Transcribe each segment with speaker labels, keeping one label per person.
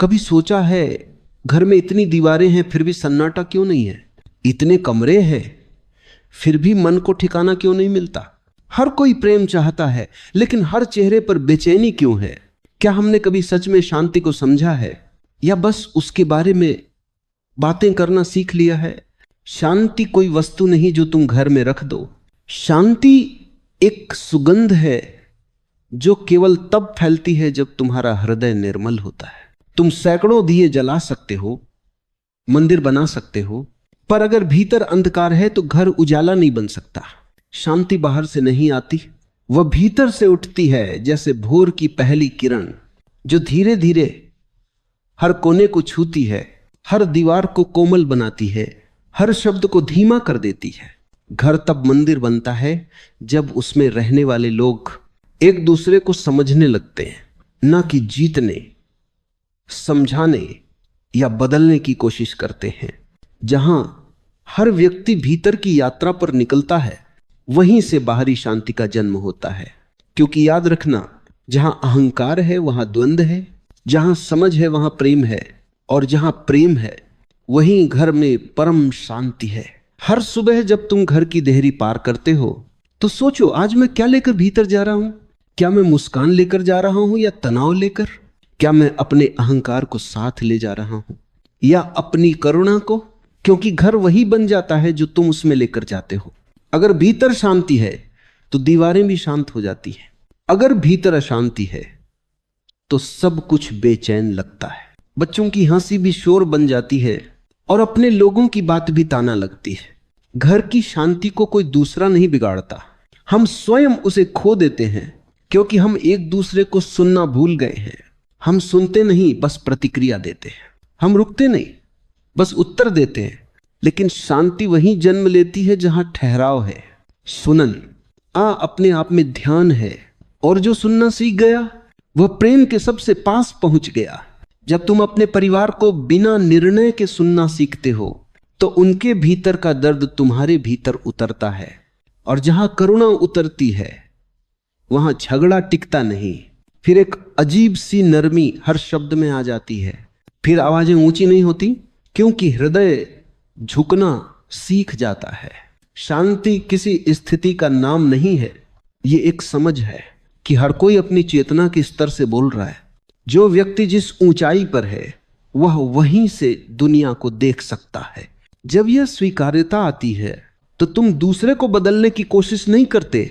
Speaker 1: कभी सोचा है घर में इतनी दीवारें हैं फिर भी सन्नाटा क्यों नहीं है? इतने कमरे हैं फिर भी मन को ठिकाना क्यों नहीं मिलता? हर कोई प्रेम चाहता है लेकिन हर चेहरे पर बेचैनी क्यों है? क्या हमने कभी सच में शांति को समझा है या बस उसके बारे में बातें करना सीख लिया है? शांति कोई वस्तु नहीं जो तुम घर में रख दो। शांति एक सुगंध है जो केवल तब फैलती है जब तुम्हारा हृदय निर्मल होता है। तुम सैकड़ों दिए जला सकते हो, मंदिर बना सकते हो, पर अगर भीतर अंधकार है तो घर उजाला नहीं बन सकता। शांति बाहर से नहीं आती, वह भीतर से उठती है, जैसे भोर की पहली किरण जो धीरे धीरे हर कोने को छूती है, हर दीवार को कोमल बनाती है, हर शब्द को धीमा कर देती है। घर तब मंदिर बनता है जब उसमें रहने वाले लोग एक दूसरे को समझने लगते हैं, ना कि जीतने, समझाने या बदलने की कोशिश करते हैं। जहां हर व्यक्ति भीतर की यात्रा पर निकलता है वहीं से बाहरी शांति का जन्म होता है। क्योंकि याद रखना, जहां अहंकार है वहां द्वंद्व है, जहां समझ है वहां प्रेम है, और जहां प्रेम है वहीं घर में परम शांति है। हर सुबह जब तुम घर की देहरी पार करते हो तो सोचो, आज मैं क्या लेकर भीतर जा रहा हूं? क्या मैं मुस्कान लेकर जा रहा हूं या तनाव लेकर? क्या मैं अपने अहंकार को साथ ले जा रहा हूं या अपनी करुणा को? क्योंकि घर वही बन जाता है जो तुम उसमें लेकर जाते हो। अगर भीतर शांति है तो दीवारें भी शांत हो जाती हैं। अगर भीतर अशांति है तो सब कुछ बेचैन लगता है। बच्चों की हंसी भी शोर बन जाती है और अपने लोगों की बात भी ताना लगती है। घर की शांति को कोई दूसरा नहीं बिगाड़ता, हम स्वयं उसे खो देते हैं क्योंकि हम एक दूसरे को सुनना भूल गए हैं। हम सुनते नहीं, बस प्रतिक्रिया देते हैं। हम रुकते नहीं, बस उत्तर देते हैं। लेकिन शांति वहीं जन्म लेती है जहां ठहराव है, सुनन, अपने आप में ध्यान है। और जो सुनना सीख गया वह प्रेम के सबसे पास पहुंच गया। जब तुम अपने परिवार को बिना निर्णय के सुनना सीखते हो तो उनके भीतर का दर्द तुम्हारे भीतर उतरता है। और जहां करुणा उतरती है वहां झगड़ा टिकता नहीं। फिर एक अजीब सी नरमी हर शब्द में आ जाती है। फिर आवाजें ऊंची नहीं होती क्योंकि हृदय झुकना सीख जाता है। शांति किसी स्थिति का नाम नहीं है, ये एक समझ है कि हर कोई अपनी चेतना के स्तर से बोल रहा है। जो व्यक्ति जिस ऊंचाई पर है वह वहीं से दुनिया को देख सकता है। जब यह स्वीकार्यता आती है तो तुम दूसरे को बदलने की कोशिश नहीं करते,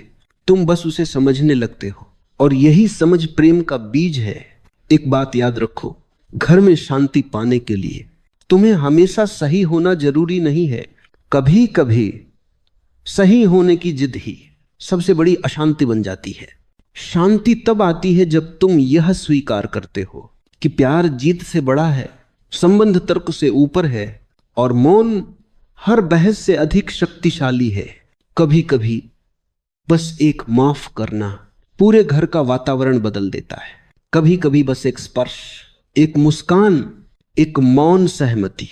Speaker 1: तुम बस उसे समझने लगते हो। और यही समझ प्रेम का बीज है। एक बात याद रखो, घर में शांति पाने के लिए तुम्हें हमेशा सही होना जरूरी नहीं है। कभी कभी सही होने की जिद ही सबसे बड़ी अशांति बन जाती है। शांति तब आती है जब तुम यह स्वीकार करते हो कि प्यार जीत से बड़ा है, संबंध तर्क से ऊपर है और मौन हर बहस से अधिक शक्तिशाली है। कभी कभी बस एक माफ करना पूरे घर का वातावरण बदल देता है। कभी कभी बस एक स्पर्श, एक मुस्कान, एक मौन सहमति,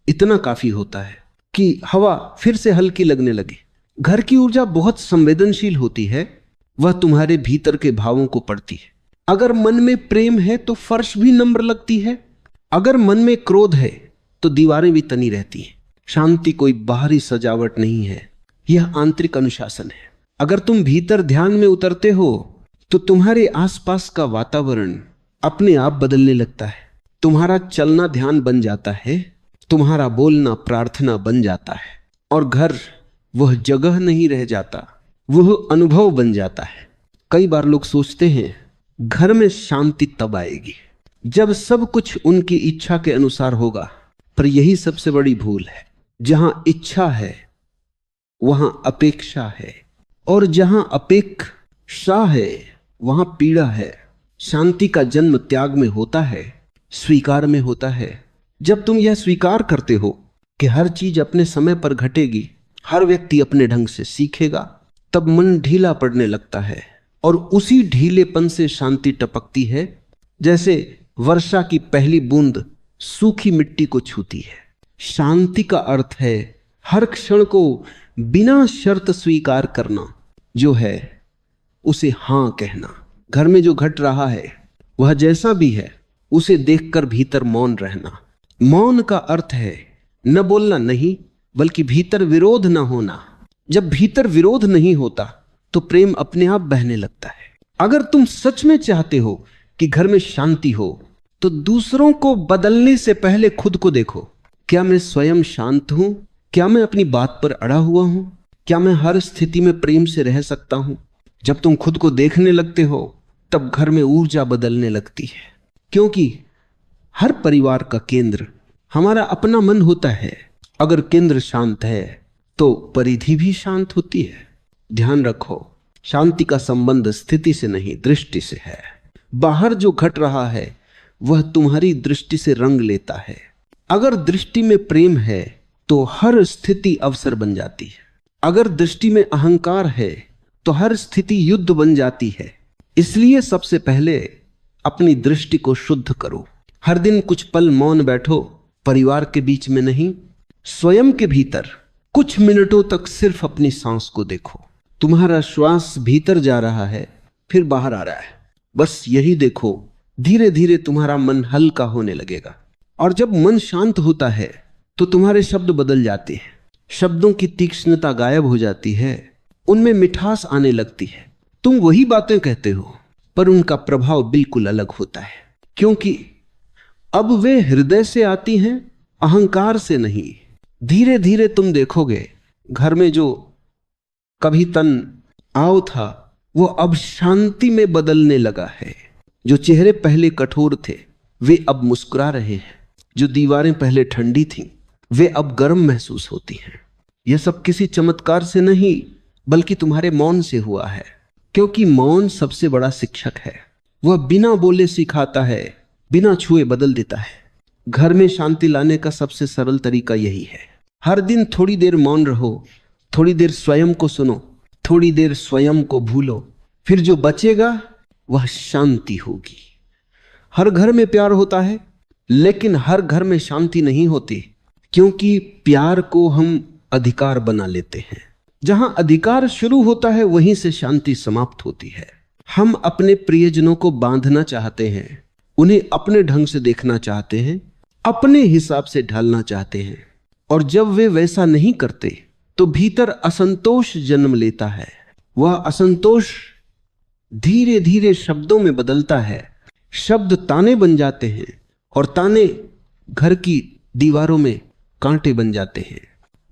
Speaker 1: इतना काफी होता है कि हवा फिर से हल्की लगने लगे। घर की ऊर्जा बहुत संवेदनशील होती है, वह तुम्हारे भीतर के भावों को पढ़ती है। अगर मन में प्रेम है तो फर्श भी नम्र लगती है। अगर मन में क्रोध है तो दीवारें भी तनी रहती हैं। शांति कोई बाहरी सजावट नहीं है, यह आंतरिक अनुशासन है। अगर तुम भीतर ध्यान में उतरते हो तो तुम्हारे आसपास का वातावरण अपने आप बदलने लगता है। तुम्हारा चलना ध्यान बन जाता है, तुम्हारा बोलना प्रार्थना बन जाता है और घर वह जगह नहीं रह जाता, वह अनुभव बन जाता है। कई बार लोग सोचते हैं घर में शांति तब आएगी जब सब कुछ उनकी इच्छा के अनुसार होगा, पर यही सबसे बड़ी भूल है। जहां इच्छा है वहां अपेक्षा है और जहां अपेक्षा है वहां पीड़ा है। शांति का जन्म त्याग में होता है, स्वीकार में होता है। जब तुम यह स्वीकार करते हो कि हर चीज अपने समय पर घटेगी, हर व्यक्ति अपने ढंग से सीखेगा, तब मन ढीला पड़ने लगता है और उसी ढीलेपन से शांति टपकती है, जैसे वर्षा की पहली बूंद सूखी मिट्टी को छूती है। शांति का अर्थ है हर क्षण को बिना शर्त स्वीकार करना, जो है उसे हां कहना। घर में जो घट रहा है वह जैसा भी है उसे देखकर भीतर मौन रहना। मौन का अर्थ है न बोलना नहीं, बल्कि भीतर विरोध न होना। जब भीतर विरोध नहीं होता तो प्रेम अपने आप बहने लगता है। अगर तुम सच में चाहते हो कि घर में शांति हो तो दूसरों को बदलने से पहले खुद को देखो। क्या मैं स्वयं शांत हूं? क्या मैं अपनी बात पर अड़ा हुआ हूं? क्या मैं हर स्थिति में प्रेम से रह सकता हूं? जब तुम खुद को देखने लगते हो तब घर में ऊर्जा बदलने लगती है, क्योंकि हर परिवार का केंद्र हमारा अपना मन होता है। अगर केंद्र शांत है तो परिधि भी शांत होती है। ध्यान रखो, शांति का संबंध स्थिति से नहीं, दृष्टि से है। बाहर जो घट रहा है वह तुम्हारी दृष्टि से रंग लेता है। अगर दृष्टि में प्रेम है तो हर स्थिति अवसर बन जाती है। अगर दृष्टि में अहंकार है तो हर स्थिति युद्ध बन जाती है। इसलिए सबसे पहले अपनी दृष्टि को शुद्ध करो। हर दिन कुछ पल मौन बैठो, परिवार के बीच में नहीं, स्वयं के भीतर कुछ मिनटों तक सिर्फ अपनी सांस को देखो। तुम्हारा श्वास भीतर जा रहा है, फिर बाहर आ रहा है, बस यही देखो। धीरे धीरे तुम्हारा मन हल्का होने लगेगा। और जब मन शांत होता है तो तुम्हारे शब्द बदल जाते हैं। शब्दों की तीक्ष्णता गायब हो जाती है, उनमें मिठास आने लगती है। तुम वही बातें कहते हो पर उनका प्रभाव बिल्कुल अलग होता है, क्योंकि अब वे हृदय से आती हैं, अहंकार से नहीं। धीरे धीरे तुम देखोगे घर में जो कभी तन आओ था वो अब शांति में बदलने लगा है। जो चेहरे पहले कठोर थे वे अब मुस्कुरा रहे हैं। जो दीवारें पहले ठंडी थीं वे अब गर्म महसूस होती हैं। यह सब किसी चमत्कार से नहीं बल्कि तुम्हारे मौन से हुआ है, क्योंकि मौन सबसे बड़ा शिक्षक है। वह बिना बोले सिखाता है, बिना छुए बदल देता है। घर में शांति लाने का सबसे सरल तरीका यही है। हर दिन थोड़ी देर मौन रहो, थोड़ी देर स्वयं को सुनो, थोड़ी देर स्वयं को भूलो, फिर जो बचेगा वह शांति होगी। हर घर में प्यार होता है, लेकिन हर घर में शांति नहीं होती, क्योंकि प्यार को हम अधिकार बना लेते हैं। जहां अधिकार शुरू होता है वहीं से शांति समाप्त होती है। हम अपने प्रियजनों को बांधना चाहते हैं, उन्हें अपने ढंग से देखना चाहते हैं, अपने हिसाब से ढालना चाहते हैं, और जब वे वैसा नहीं करते तो भीतर असंतोष जन्म लेता है। वह असंतोष धीरे धीरे शब्दों में बदलता है। शब्द ताने बन जाते हैं और ताने घर की दीवारों में कांटे बन जाते हैं।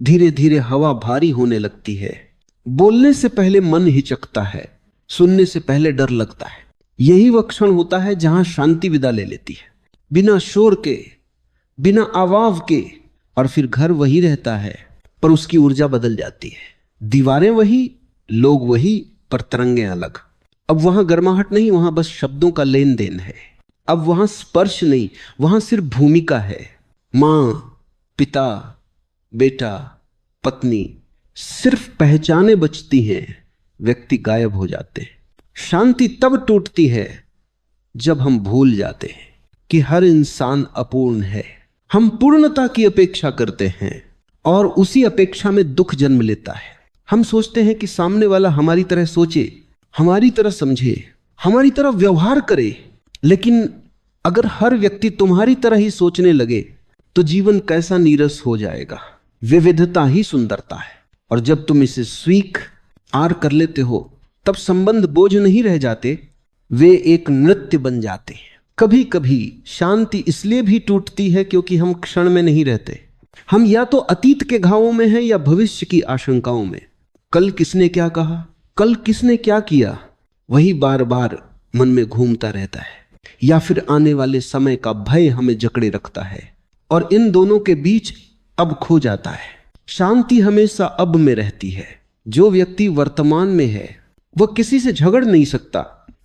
Speaker 1: धीरे धीरे हवा भारी होने लगती है। बोलने से पहले मन हिचकता है, सुनने से पहले डर लगता है। यही वह क्षण होता है जहां शांति विदा ले लेती है, बिना शोर के, बिना आवाज के। और फिर घर वही रहता है पर उसकी ऊर्जा बदल जाती है। दीवारें वही, लोग वही, पर तरंगे अलग। अब वहां गर्माहट नहीं, वहां बस शब्दों का लेन देन है। अब वहां स्पर्श नहीं, वहां सिर्फ भूमिका है। मां, पिता, बेटा, पत्नी, सिर्फ पहचाने बचती हैं, व्यक्ति गायब हो जाते हैं। शांति तब टूटती है जब हम भूल जाते हैं कि हर इंसान अपूर्ण है। हम पूर्णता की अपेक्षा करते हैं और उसी अपेक्षा में दुख जन्म लेता है। हम सोचते हैं कि सामने वाला हमारी तरह सोचे, हमारी तरह समझे, हमारी तरह व्यवहार करे। लेकिन अगर हर व्यक्ति तुम्हारी तरह ही सोचने लगे तो जीवन कैसा नीरस हो जाएगा। विविधता ही सुंदरता है। और जब तुम इसे स्वीकार कर लेते हो तब संबंध बोझ नहीं रह जाते, वे एक नृत्य बन जाते हैं। कभी कभी शांति इसलिए भी टूटती है क्योंकि हम क्षण में नहीं रहते। हम या तो अतीत के घावों में हैं या भविष्य की आशंकाओं में। कल किसने क्या कहा, कल किसने क्या किया, वही बार बार मन में घूमता रहता है। या फिर आने वाले समय का भय हमें जकड़े रखता है और इन दोनों के बीच अब खो जाता है। शांति हमेशा अब में रहती है। जो व्यक्ति वर्तमान में है वह किसी से झगड़ नहीं सकता,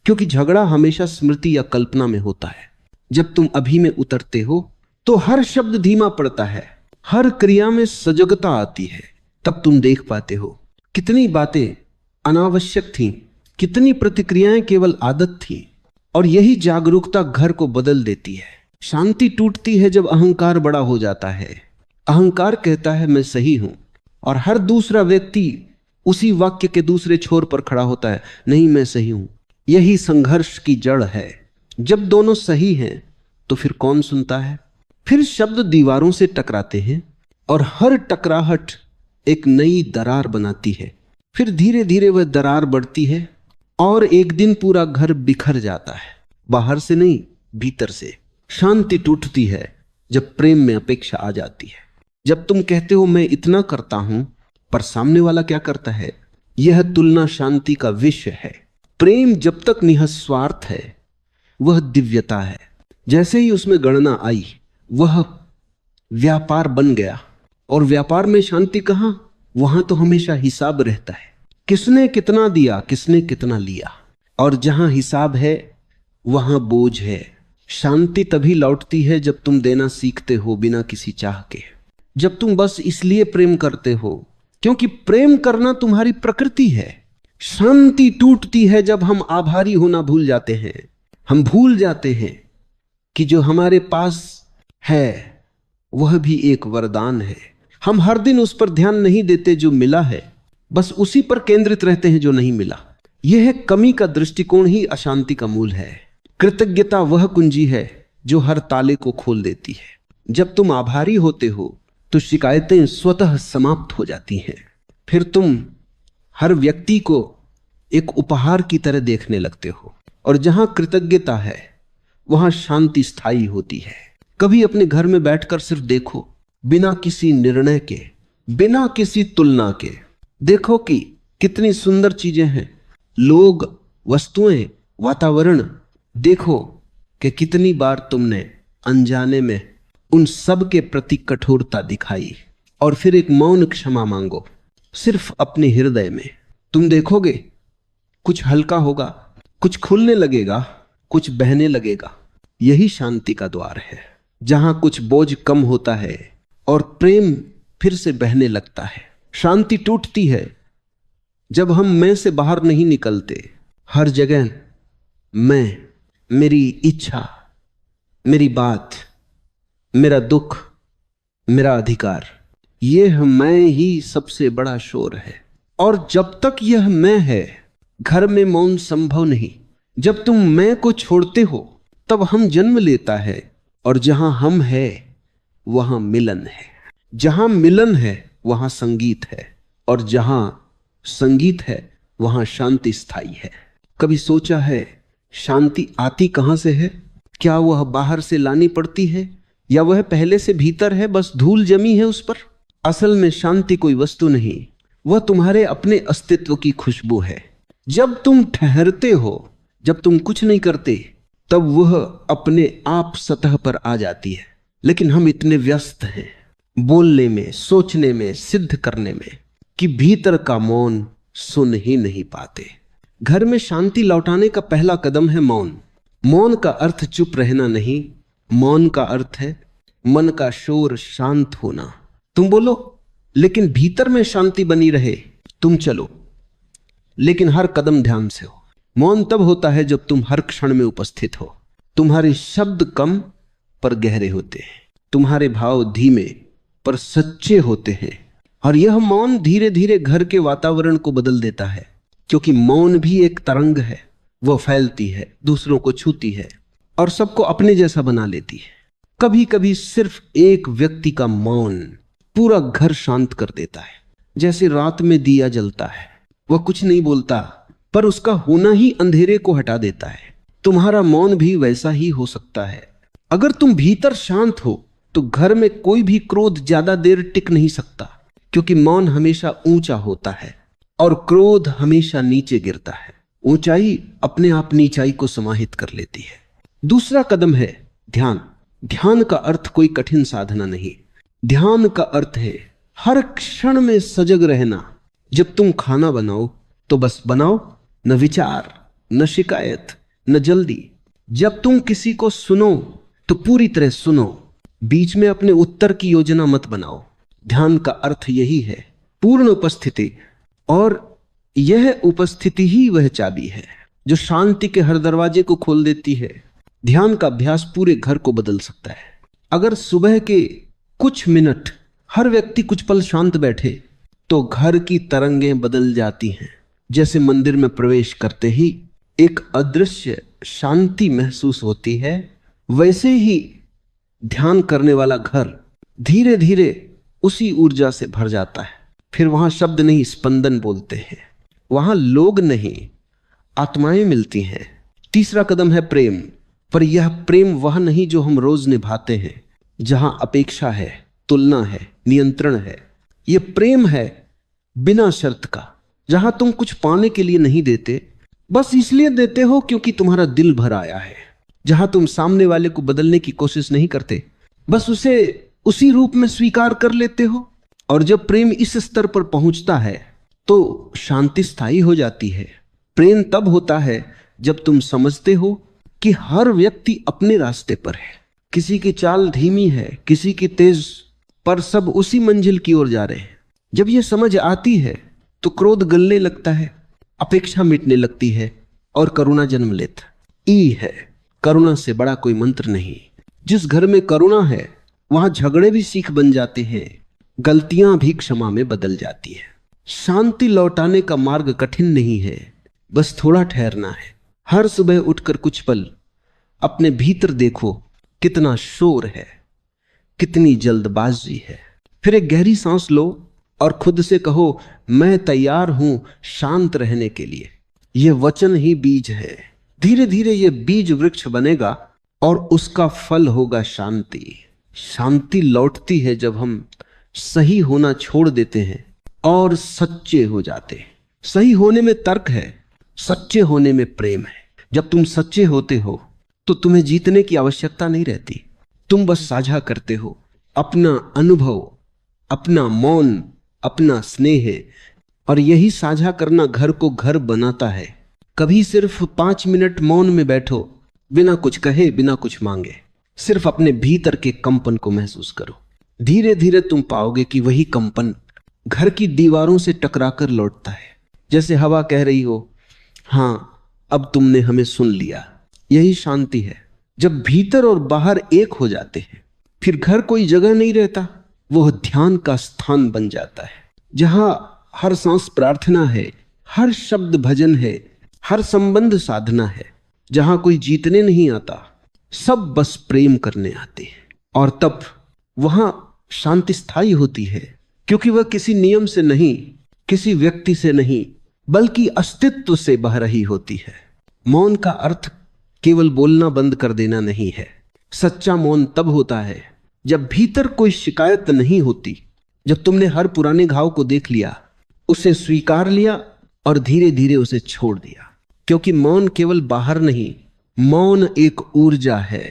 Speaker 1: क्योंकि झगड़ा हमेशा स्मृति या कल्पना में होता है। जब तुम अभी में उतरते हो तो हर शब्द धीमा पड़ता है, हर क्रिया में सजगता आती है। तब तुम देख पाते हो कितनी बातें अनावश्यक थीं, कितनी प्रतिक्रियाएं केवल आदत थी। और यही जागरूकता घर को बदल देती है। शांति टूटती है जब अहंकार बड़ा हो जाता है। अहंकार कहता है मैं सही हूं, और हर दूसरा व्यक्ति उसी वाक्य के दूसरे छोर पर खड़ा होता है, नहीं मैं सही हूं। यही संघर्ष की जड़ है। जब दोनों सही हैं तो फिर कौन सुनता है? फिर शब्द दीवारों से टकराते हैं और हर टकराहट एक नई दरार बनाती है। फिर धीरे धीरे वह दरार बढ़ती है और एक दिन पूरा घर बिखर जाता है, बाहर से नहीं, भीतर से। शांति टूटती है जब प्रेम में अपेक्षा आ जाती है। जब तुम कहते हो मैं इतना करता हूं, पर सामने वाला क्या करता है, यह तुलना शांति का विषय है। प्रेम जब तक निःस्वार्थ है वह दिव्यता है। जैसे ही उसमें गणना आई वह व्यापार बन गया। और व्यापार में शांति कहां? वहां तो हमेशा हिसाब रहता है, किसने कितना दिया, किसने कितना लिया। और जहां हिसाब है वहां बोझ है। शांति तभी लौटती है जब तुम देना सीखते हो बिना किसी चाह के। जब तुम बस इसलिए प्रेम करते हो क्योंकि प्रेम करना तुम्हारी प्रकृति है। शांति टूटती है जब हम आभारी होना भूल जाते हैं। हम भूल जाते हैं कि जो हमारे पास है वह भी एक वरदान है। हम हर दिन उस पर ध्यान नहीं देते जो मिला है, बस उसी पर केंद्रित रहते हैं जो नहीं मिला। यह कमी का दृष्टिकोण ही अशांति का मूल है। कृतज्ञता वह कुंजी है जो हर ताले को खोल देती है। जब तुम आभारी होते हो तो शिकायतें स्वतः समाप्त हो जाती हैं। फिर तुम हर व्यक्ति को एक उपहार की तरह देखने लगते हो। और जहां कृतज्ञता है वहां शांति स्थायी होती है। कभी अपने घर में बैठकर सिर्फ देखो, बिना किसी निर्णय के, बिना किसी तुलना के। देखो कि कितनी सुंदर चीजें हैं, लोग, वस्तुएं, वातावरण। देखो कि कितनी बार तुमने अनजाने में उन सब के प्रति कठोरता दिखाई। और फिर एक मौन क्षमा मांगो, सिर्फ अपने हृदय में। तुम देखोगे कुछ हल्का होगा, कुछ खुलने लगेगा, कुछ बहने लगेगा। यही शांति का द्वार है, जहां कुछ बोझ कम होता है और प्रेम फिर से बहने लगता है। शांति टूटती है जब हम मैं से बाहर नहीं निकलते। हर जगह मैं, मेरी इच्छा, मेरी बात, मेरा दुख, मेरा अधिकार, यह मैं ही सबसे बड़ा शोर है। और जब तक यह मैं है घर में मौन संभव नहीं। जब तुम मैं को छोड़ते हो तब हम जन्म लेता है। और जहां हम है वहां मिलन है। जहां मिलन है वहां संगीत है। और जहां संगीत है वहां शांति स्थायी है। कभी सोचा है शांति आती कहां से है? क्या वह बाहर से लानी पड़ती है या वह पहले से भीतर है, बस धूल जमी है उस पर? असल में शांति कोई वस्तु नहीं, वह तुम्हारे अपने अस्तित्व की खुशबू है। जब तुम ठहरते हो, जब तुम कुछ नहीं करते, तब वह अपने आप सतह पर आ जाती है। लेकिन हम इतने व्यस्त हैं बोलने में, सोचने में, सिद्ध करने में, कि भीतर का मौन सुन ही नहीं पाते। घर में शांति लौटाने का पहला कदम है मौन। मौन का अर्थ चुप रहना नहीं, मौन का अर्थ है मन का शोर शांत होना। तुम बोलो लेकिन भीतर में शांति बनी रहे। तुम चलो लेकिन हर कदम ध्यान से हो। मौन तब होता है जब तुम हर क्षण में उपस्थित हो। तुम्हारे शब्द कम पर गहरे होते हैं, तुम्हारे भाव धीमे पर सच्चे होते हैं। और यह मौन धीरे धीरे घर के वातावरण को बदल देता है, क्योंकि मौन भी एक तरंग है। वह फैलती है, दूसरों को छूती है और सबको अपने जैसा बना लेती है। कभी कभी सिर्फ एक व्यक्ति का मौन पूरा घर शांत कर देता है। जैसे रात में दिया जलता है, वह कुछ नहीं बोलता पर उसका होना ही अंधेरे को हटा देता है। तुम्हारा मौन भी वैसा ही हो सकता है। अगर तुम भीतर शांत हो तो घर में कोई भी क्रोध ज्यादा देर टिक नहीं सकता, क्योंकि मौन हमेशा ऊंचा होता है और क्रोध हमेशा नीचे गिरता है। ऊंचाई अपने आप नीचाई को समाहित कर लेती है। दूसरा कदम है ध्यान। ध्यान का अर्थ कोई कठिन साधना नहीं। ध्यान का अर्थ है हर क्षण में सजग रहना। जब तुम खाना बनाओ तो बस बनाओ, न विचार, न शिकायत, न जल्दी। जब तुम किसी को सुनो तो पूरी तरह सुनो, बीच में अपने उत्तर की योजना मत बनाओ। ध्यान का अर्थ यही है, पूर्ण उपस्थिति। और यह उपस्थिति ही वह चाबी है जो शांति के हर दरवाजे को खोल देती है। ध्यान का अभ्यास पूरे घर को बदल सकता है। अगर सुबह के कुछ मिनट हर व्यक्ति कुछ पल शांत बैठे तो घर की तरंगें बदल जाती हैं। जैसे मंदिर में प्रवेश करते ही एक अदृश्य शांति महसूस होती है वैसे ही ध्यान करने वाला घर धीरे धीरे उसी ऊर्जा से भर जाता है। फिर वहां शब्द नहीं, स्पंदन बोलते हैं। वहां लोग नहीं, आत्माएं मिलती हैं। तीसरा कदम है प्रेम। पर यह प्रेम वह नहीं जो हम रोज निभाते हैं, जहां अपेक्षा है, तुलना है, नियंत्रण है। यह प्रेम है बिना शर्त का, जहां तुम कुछ पाने के लिए नहीं देते, बस इसलिए देते हो क्योंकि तुम्हारा दिल भर आया है। जहां तुम सामने वाले को बदलने की कोशिश नहीं करते, बस उसे उसी रूप में स्वीकार कर लेते हो। और जब प्रेम इस स्तर पर पहुंचता है तो शांति स्थायी हो जाती है। प्रेम तब होता है जब तुम समझते हो कि हर व्यक्ति अपने रास्ते पर है। किसी की चाल धीमी है, किसी की तेज, पर सब उसी मंजिल की ओर जा रहे हैं। जब यह समझ आती है तो क्रोध गलने लगता है, अपेक्षा मिटने लगती है और करुणा जन्म लेता। ई है, करुणा से बड़ा कोई मंत्र नहीं। जिस घर में करुणा है वहां झगड़े भी सीख बन जाते हैं, गलतियां भी क्षमा में बदल जाती है। शांति लौटाने का मार्ग कठिन नहीं है, बस थोड़ा ठहरना है। हर सुबह उठकर कुछ पल अपने भीतर देखो, कितना शोर है, कितनी जल्दबाजी है। फिर एक गहरी सांस लो और खुद से कहो, मैं तैयार हूं शांत रहने के लिए। यह वचन ही बीज है। धीरे धीरे यह बीज वृक्ष बनेगा और उसका फल होगा शांति। शांति लौटती है जब हम सही होना छोड़ देते हैं और सच्चे हो जाते हैं। सही होने में तर्क है, सच्चे होने में प्रेम है। जब तुम सच्चे होते हो तो तुम्हें जीतने की आवश्यकता नहीं रहती। तुम बस साझा करते हो अपना अनुभव, अपना मौन, अपना स्नेह। और यही साझा करना घर को घर बनाता है। कभी सिर्फ 5 मिनट मौन में बैठो, बिना कुछ कहे, बिना कुछ मांगे। सिर्फ अपने भीतर के कंपन को महसूस करो। धीरे धीरे तुम पाओगे कि वही कंपन घर की दीवारों से टकराकर लौटता है, जैसे हवा कह रही हो, हाँ अब तुमने हमें सुन लिया। यही शांति है। जब भीतर और बाहर एक हो जाते हैं, फिर घर कोई जगह नहीं रहता, वह ध्यान का स्थान बन जाता है, जहां हर सांस प्रार्थना है, हर शब्द भजन है, हर संबंध साधना है। जहां कोई जीतने नहीं आता, सब बस प्रेम करने आते हैं। और तब वहां शांति स्थायी होती है, क्योंकि वह किसी नियम से नहीं, किसी व्यक्ति से नहीं, बल्कि अस्तित्व से बह रही होती है। मौन का अर्थ केवल बोलना बंद कर देना नहीं है। सच्चा मौन तब होता है जब भीतर कोई शिकायत नहीं होती, जब तुमने हर पुराने घाव को देख लिया, उसे स्वीकार लिया और धीरे धीरे उसे छोड़ दिया। क्योंकि मौन केवल बाहर नहीं, मौन एक ऊर्जा है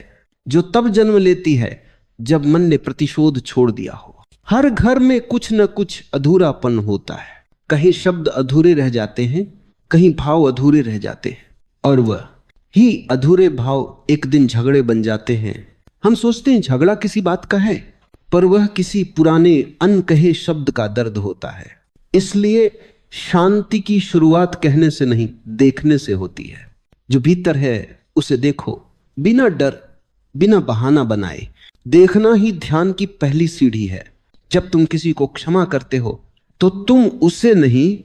Speaker 1: जो तब जन्म लेती है जब मन ने प्रतिशोध छोड़ दिया हो। हर घर में कुछ न कुछ अधूरापन होता है। कहीं शब्द अधूरे रह जाते हैं, कहीं भाव अधूरे रह जाते हैं, और वह ही अधूरे भाव एक दिन झगड़े बन जाते हैं। हम सोचते हैं झगड़ा किसी बात का है, पर वह किसी पुराने अनकहे शब्द का दर्द होता है। इसलिए शांति की शुरुआत कहने से नहीं, देखने से होती है। जो भीतर है उसे देखो, बिना डर, बिना बहाना बनाए। देखना ही ध्यान की पहली सीढ़ी है। जब तुम किसी को क्षमा करते हो तो तुम उसे नहीं,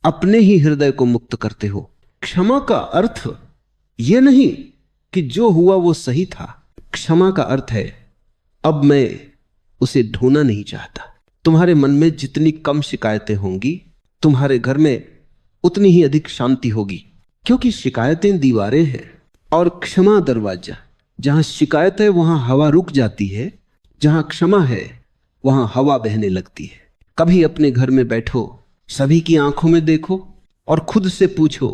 Speaker 1: अपने ही हृदय को मुक्त करते हो। क्षमा का अर्थ यह नहीं कि जो हुआ वो सही था। क्षमा का अर्थ है, अब मैं उसे ढोना नहीं चाहता। तुम्हारे मन में जितनी कम शिकायतें होंगी, तुम्हारे घर में उतनी ही अधिक शांति होगी। क्योंकि शिकायतें दीवारें हैं और क्षमा दरवाजा। जहां शिकायत है वहां हवा रुक जाती है, जहां क्षमा है वहां हवा बहने लगती है। कभी अपने घर में बैठो, सभी की आंखों में देखो और खुद से पूछो,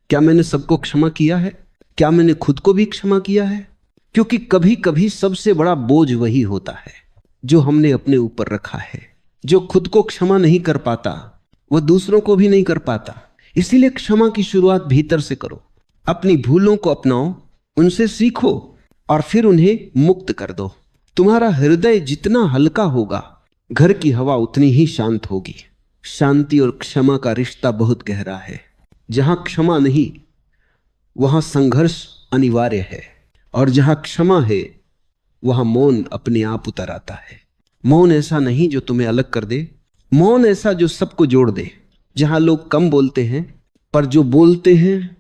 Speaker 1: क्या मैंने सबको क्षमा किया है? क्या मैंने खुद को भी क्षमा किया है? क्योंकि कभी कभी सबसे बड़ा बोझ वही होता है जो हमने अपने ऊपर रखा है। जो खुद को क्षमा नहीं कर पाता वह दूसरों को भी नहीं कर पाता। इसीलिए क्षमा की शुरुआत भीतर से करो। अपनी भूलों को अपनाओ, उनसे सीखो और फिर उन्हें मुक्त कर दो। तुम्हारा हृदय जितना हल्का होगा, घर की हवा उतनी ही शांत होगी। शांति और क्षमा का रिश्ता बहुत गहरा है। जहां क्षमा नहीं वहां संघर्ष अनिवार्य है, और जहां क्षमा है वहां मौन अपने आप उतर आता है। मौन ऐसा नहीं जो तुम्हें अलग कर दे, मौन ऐसा जो सबको जोड़ दे। जहां लोग कम बोलते हैं पर जो बोलते हैं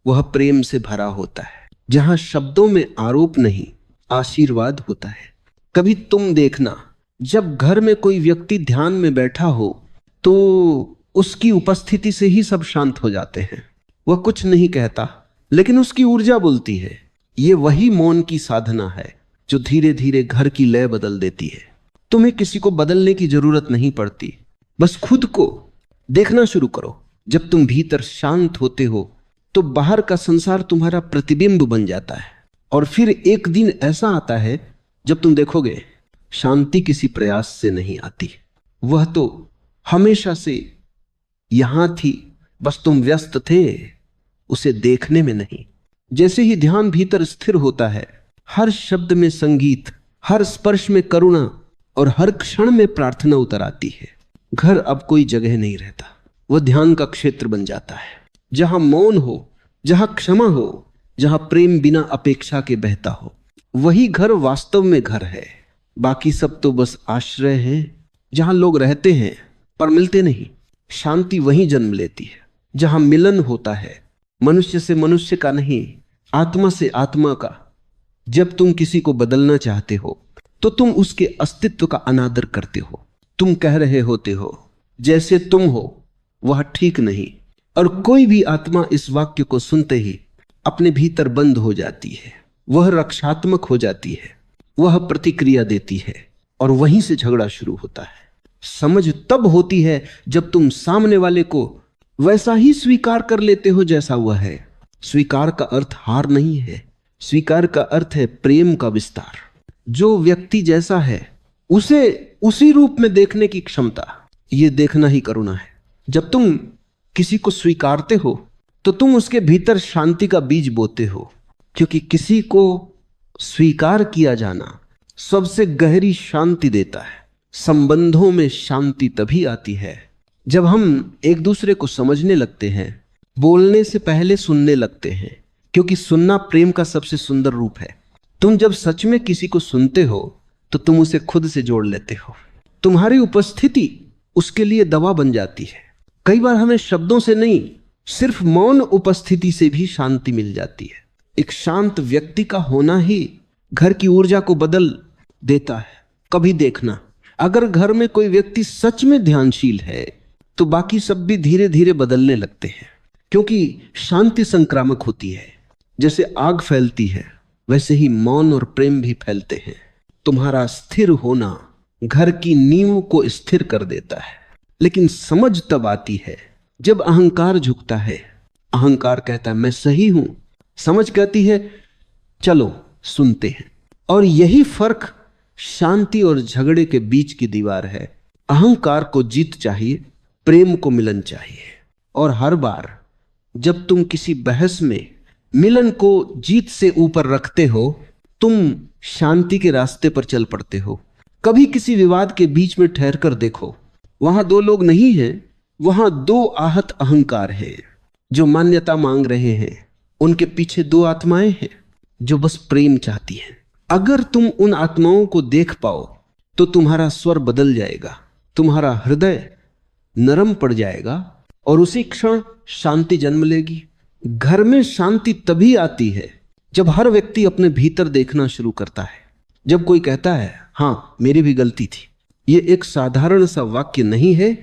Speaker 1: वह प्रेम से भरा होता है। जहां शब्दों में आरोप नहीं, आशीर्वाद होता है। कभी तुम देखना, जब घर में कोई व्यक्ति ध्यान में बैठा हो तो उसकी उपस्थिति से ही सब शांत हो जाते हैं। वह कुछ नहीं कहता, लेकिन उसकी ऊर्जा बोलती है। ये वही मौन की साधना है जो धीरे धीरे घर की लय बदल देती है। तुम्हें किसी को बदलने की जरूरत नहीं पड़ती, बस खुद को देखना शुरू करो। जब तुम भीतर शांत होते हो तो बाहर का संसार तुम्हारा प्रतिबिंब बन जाता है। और फिर एक दिन ऐसा आता है जब तुम देखोगे शांति किसी प्रयास से नहीं आती, वह तो हमेशा से यहां थी, बस तुम व्यस्त थे उसे देखने में नहीं। जैसे ही ध्यान भीतर स्थिर होता है, हर शब्द में संगीत, हर स्पर्श में करुणा और हर क्षण में प्रार्थना उतर आती है। घर अब कोई जगह नहीं रहता, वह ध्यान का क्षेत्र बन जाता है। जहां मौन हो, जहां क्षमा हो, जहां प्रेम बिना अपेक्षा के बहता हो, वही घर वास्तव में घर है। बाकी सब तो बस आश्रय है, जहां लोग रहते हैं पर मिलते नहीं। शांति वहीं जन्म लेती है जहां मिलन होता है, मनुष्य से मनुष्य का नहीं, आत्मा से आत्मा का। जब तुम किसी को बदलना चाहते हो तो तुम उसके अस्तित्व का अनादर करते हो। तुम कह रहे होते हो जैसे तुम हो वह ठीक नहीं, और कोई भी आत्मा इस वाक्य को सुनते ही अपने भीतर बंद हो जाती है। वह रक्षात्मक हो जाती है, वह प्रतिक्रिया देती है, और वहीं से झगड़ा शुरू होता है। समझ तब होती है जब तुम सामने वाले को वैसा ही स्वीकार कर लेते हो जैसा वह है। स्वीकार का अर्थ हार नहीं है, स्वीकार का अर्थ है प्रेम का विस्तार। जो व्यक्ति जैसा है उसे उसी रूप में देखने की क्षमता, ये देखना ही करुणा है। जब तुम किसी को स्वीकारते हो तो तुम उसके भीतर शांति का बीज बोते हो, क्योंकि किसी को स्वीकार किया जाना सबसे गहरी शांति देता है। संबंधों में शांति तभी आती है जब हम एक दूसरे को समझने लगते हैं, बोलने से पहले सुनने लगते हैं, क्योंकि सुनना प्रेम का सबसे सुंदर रूप है। तुम जब सच में किसी को सुनते हो तो तुम उसे खुद से जोड़ लेते हो। तुम्हारी उपस्थिति उसके लिए दवा बन जाती है। कई बार हमें शब्दों से नहीं, सिर्फ मौन उपस्थिति से भी शांति मिल जाती है। एक शांत व्यक्ति का होना ही घर की ऊर्जा को बदल देता है। कभी देखना, अगर घर में कोई व्यक्ति सच में ध्यानशील है तो बाकी सब भी धीरे धीरे बदलने लगते हैं, क्योंकि शांति संक्रामक होती है। जैसे आग फैलती है वैसे ही मौन और प्रेम भी फैलते हैं। तुम्हारा स्थिर होना घर की नींव को स्थिर कर देता है। लेकिन समझ तब आती है जब अहंकार झुकता है। अहंकार कहता है मैं सही हूं, समझ कहती है चलो सुनते हैं। और यही फर्क शांति और झगड़े के बीच की दीवार है। अहंकार को जीत चाहिए, प्रेम को मिलन चाहिए। और हर बार जब तुम किसी बहस में मिलन को जीत से ऊपर रखते हो, तुम शांति के रास्ते पर चल पड़ते हो। कभी किसी विवाद के बीच में ठहर कर देखो, वहां दो लोग नहीं हैं, वहां दो आहत अहंकार है जो मान्यता मांग रहे हैं। उनके पीछे दो आत्माएं हैं जो बस प्रेम चाहती हैं। अगर तुम उन आत्माओं को देख पाओ तो तुम्हारा स्वर बदल जाएगा, तुम्हारा हृदय नरम पड़ जाएगा और उसी क्षण शांति जन्म लेगी। घर में शांति तभी आती है जब हर व्यक्ति अपने भीतर देखना शुरू करता है। जब कोई कहता है हाँ मेरी भी गलती थी, ये एक साधारण सा वाक्य नहीं है,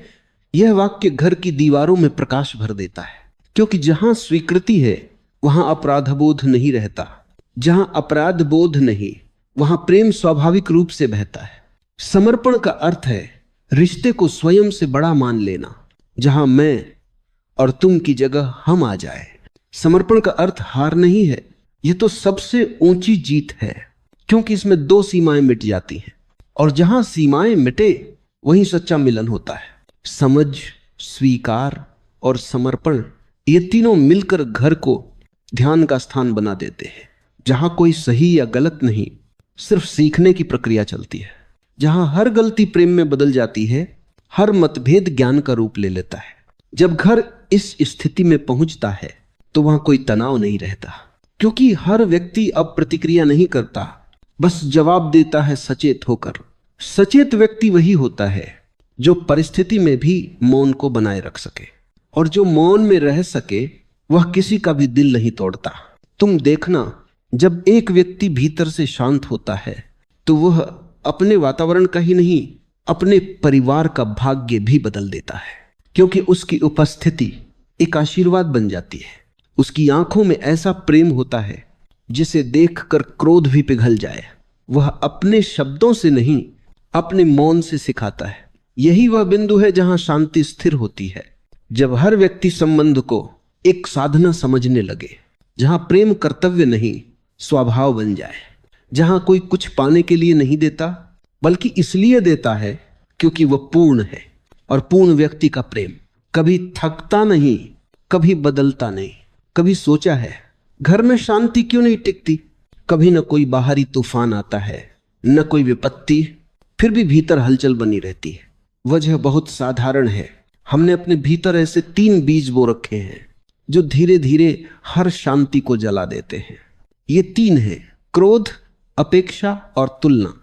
Speaker 1: यह वाक्य घर की दीवारों में प्रकाश भर देता है। क्योंकि जहां स्वीकृति है वहां अपराधबोध नहीं रहता, जहां अपराध बोध नहीं वहां प्रेम स्वाभाविक रूप से बहता है। समर्पण का अर्थ है रिश्ते को स्वयं से बड़ा मान लेना, जहां मैं और तुम की जगह हम आ जाए। समर्पण का अर्थ हार नहीं है, यह तो सबसे ऊंची जीत है, क्योंकि इसमें दो सीमाएं मिट जाती हैं, और जहां सीमाएं मिटे वहीं सच्चा मिलन होता है। समझ, स्वीकार और समर्पण, ये तीनों मिलकर घर को ध्यान का स्थान बना देते हैं, जहां कोई सही या गलत नहीं, सिर्फ सीखने की प्रक्रिया चलती है। जहां हर गलती प्रेम में बदल जाती है, हर मतभेद ज्ञान का रूप ले लेता है। जब घर इस स्थिति में पहुंचता है तो वहां कोई तनाव नहीं रहता, क्योंकि हर व्यक्ति अब प्रतिक्रिया नहीं करता, बस जवाब देता है सचेत होकर। सचेत व्यक्ति वही होता है जो परिस्थिति में भी मौन को बनाए रख सके, और जो मौन में रह सके वह किसी का भी दिल नहीं तोड़ता। तुम देखना, जब एक व्यक्ति भीतर से शांत होता है तो वह अपने वातावरण का ही नहीं, अपने परिवार का भाग्य भी बदल देता है, क्योंकि उसकी उपस्थिति एक आशीर्वाद बन जाती है। उसकी आंखों में ऐसा प्रेम होता है जिसे देखकर क्रोध भी पिघल जाए। वह अपने शब्दों से नहीं, अपने मौन से सिखाता है। यही वह बिंदु है जहां शांति स्थिर होती है, जब हर व्यक्ति संबंध को एक साधना समझने लगे, जहां प्रेम कर्तव्य नहीं स्वभाव बन जाए, जहां कोई कुछ पाने के लिए नहीं देता बल्कि इसलिए देता है क्योंकि वह पूर्ण है। और पूर्ण व्यक्ति का प्रेम कभी थकता नहीं, कभी बदलता नहीं। कभी सोचा है घर में शांति क्यों नहीं टिकती? कभी न कोई बाहरी तूफान आता है, न कोई विपत्ति, फिर भी भीतर हलचल बनी रहती है। वजह बहुत साधारण है। हमने अपने भीतर ऐसे 3 बीज बो रखे हैं जो धीरे धीरे हर शांति को जला देते हैं। ये 3 हैं, क्रोध, अपेक्षा और तुलना।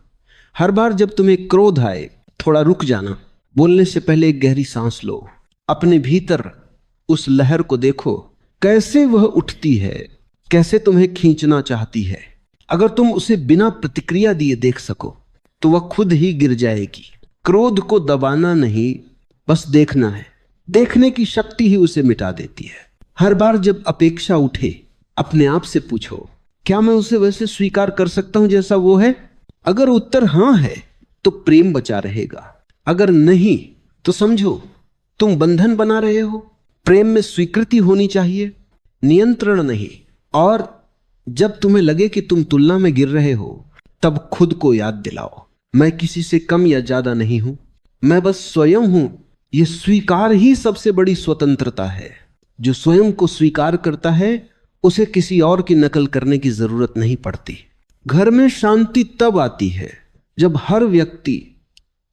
Speaker 1: हर बार जब तुम्हें क्रोध आए, थोड़ा रुक जाना, बोलने से पहले एक गहरी सांस लो, अपने भीतर उस लहर को देखो, कैसे वह उठती है, कैसे तुम्हें खींचना चाहती है। अगर तुम उसे बिना प्रतिक्रिया दिए देख सको तो वह खुद ही गिर जाएगी। क्रोध को दबाना नहीं, बस देखना है। देखने की शक्ति ही उसे मिटा देती है। हर बार जब अपेक्षा उठे, अपने आप से पूछो, क्या मैं उसे वैसे स्वीकार कर सकता हूं जैसा वो है? अगर उत्तर हां है तो प्रेम बचा रहेगा, अगर नहीं तो समझो तुम बंधन बना रहे हो। प्रेम में स्वीकृति होनी चाहिए, नियंत्रण नहीं। और जब तुम्हें लगे कि तुम तुलना में गिर रहे हो, तब खुद को याद दिलाओ, मैं किसी से कम या ज्यादा नहीं हूं, मैं बस स्वयं हूं। यह स्वीकार ही सबसे बड़ी स्वतंत्रता है। जो स्वयं को स्वीकार करता है उसे किसी और की नकल करने की जरूरत नहीं पड़ती। घर में शांति तब आती है जब हर व्यक्ति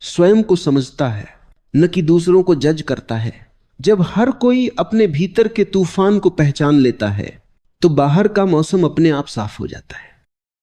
Speaker 1: स्वयं को समझता है, न कि दूसरों को जज करता है। जब हर कोई अपने भीतर के तूफान को पहचान लेता है तो बाहर का मौसम अपने आप साफ हो जाता है।